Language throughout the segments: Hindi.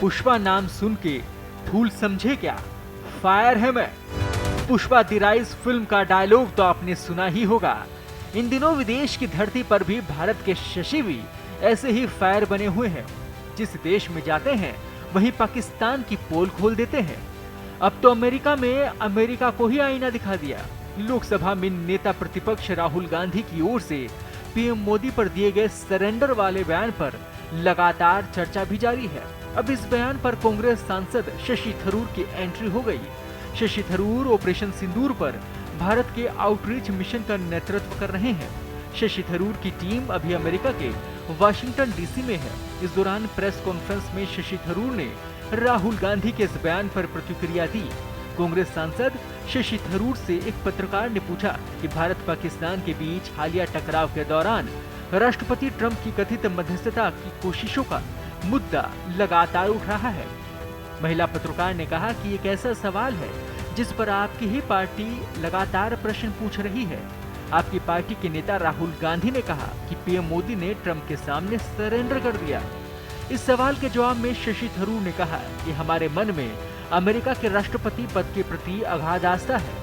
पुष्पा नाम सुन के फूल समझे क्या, फायर है मैं। पुष्पा द राइज फिल्म का डायलॉग तो आपने सुना ही होगा। इन दिनों विदेश की धरती पर भी भारत के शशि भी ऐसे ही फायर बने हुए हैं। जिस देश में जाते हैं वहीं पाकिस्तान की पोल खोल देते हैं। अब तो अमेरिका में अमेरिका को ही आईना दिखा दिया। लोकसभा में नेता प्रतिपक्ष राहुल गांधी की ओर से पीएम मोदी पर दिए गए सरेंडर वाले बयान पर लगातार चर्चा भी जारी है। अब इस बयान पर कांग्रेस सांसद शशि थरूर की एंट्री हो गई। शशि थरूर ऑपरेशन सिंदूर पर भारत के आउटरीच मिशन का नेतृत्व कर रहे हैं। शशि थरूर की टीम अभी अमेरिका के वाशिंगटन डीसी में है। इस दौरान प्रेस कॉन्फ्रेंस में शशि थरूर ने राहुल गांधी के इस बयान पर प्रतिक्रिया दी। कांग्रेस सांसद शशि थरूर से एक पत्रकार ने पूछा कि भारत पाकिस्तान के बीच हालिया टकराव के दौरान राष्ट्रपति ट्रंप की कथित मध्यस्थता की कोशिशों का मुद्दा लगातार उठ रहा है। महिला पत्रकार ने कहा कि एक ऐसा सवाल है जिस पर आपकी ही पार्टी लगातार प्रश्न पूछ रही है। आपकी पार्टी के नेता राहुल गांधी ने कहा कि पीएम मोदी ने ट्रंप के सामने सरेंडर कर दिया। इस सवाल के जवाब में शशि थरूर ने कहा कि हमारे मन में अमेरिका के राष्ट्रपति पद के प्रति अगाध आस्था है।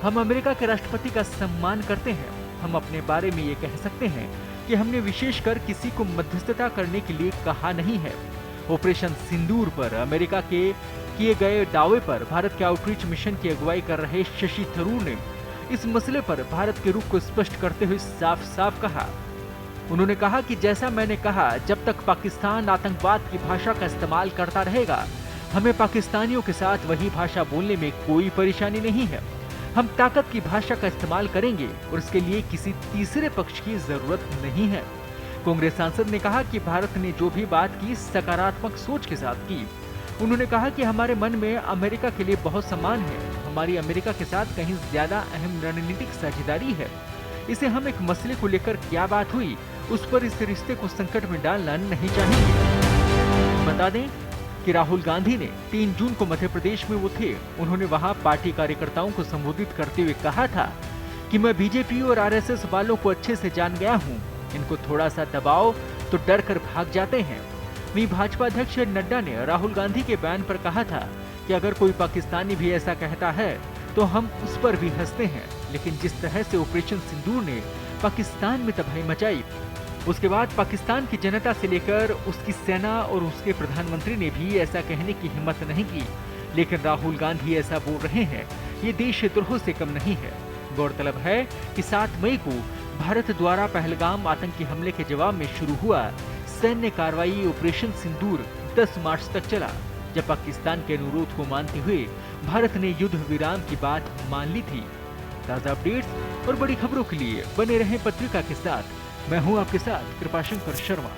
हम अमेरिका के राष्ट्रपति का सम्मान करते हैं। हम अपने बारे में ये कह सकते हैं कि हमने विशेषकर किसी को मध्यस्थता करने के लिए कहा नहीं है। ऑपरेशन सिंदूर पर अमेरिका के किए गए दावे पर भारत के आउटरीच मिशन की अगुवाई कर रहे शशि थरूर ने इस मसले पर भारत के रुख को स्पष्ट करते हुए साफ साफ कहा। उन्होंने कहा कि जैसा मैंने कहा, जब तक पाकिस्तान आतंकवाद की भाषा का इस्तेमाल करता रहेगा, हमें पाकिस्तानियों के साथ वही भाषा बोलने में कोई परेशानी नहीं है। हम ताकत की भाषा का इस्तेमाल करेंगे और इसके लिए किसी तीसरे पक्ष की जरूरत नहीं है। कांग्रेस सांसद ने कहा कि भारत ने जो भी बात की सकारात्मक सोच के साथ की। उन्होंने कहा कि हमारे मन में अमेरिका के लिए बहुत सम्मान है। हमारी अमेरिका के साथ कहीं ज्यादा अहम रणनीतिक साझेदारी है। इसे हम एक मसले को लेकर क्या बात हुई, उस पर इस रिश्ते को संकट में डालना नहीं चाहेंगे। बता दें कि राहुल गांधी ने 3 जून को मध्य प्रदेश में वो थे। उन्होंने वहां पार्टी कार्यकर्ताओं को संबोधित करते हुए कहा था कि मैं बीजेपी और आरएसएस वालों को अच्छे से जान गया हूं। इनको थोड़ा सा दबाओ तो डर कर भाग जाते हैं। वहीं भाजपा अध्यक्ष नड्डा ने राहुल गांधी के बयान पर कहा था कि अगर कोई पाकिस्तानी भी ऐसा कहता है तो हम उस पर भी हंसते हैं, लेकिन जिस तरह से ऑपरेशन सिंदूर ने पाकिस्तान में तबाही मचाई, उसके बाद पाकिस्तान की जनता से लेकर उसकी सेना और उसके प्रधानमंत्री ने भी ऐसा कहने की हिम्मत नहीं की। लेकिन राहुल गांधी ऐसा बोल रहे हैं, ये देशद्रोह से कम नहीं है। गौरतलब है कि 7 मई को भारत द्वारा पहलगाम आतंकी हमले के जवाब में शुरू हुआ सैन्य कार्रवाई ऑपरेशन सिंदूर 10 मार्च तक चला, जब पाकिस्तान के अनुरोध को मानते हुए भारत ने युद्ध विराम की बात मान ली थी। ताजा अपडेट्स और बड़ी खबरों के लिए बने रहें पत्रिका के साथ। मैं हूं आपके साथ कृपाशंकर शर्मा।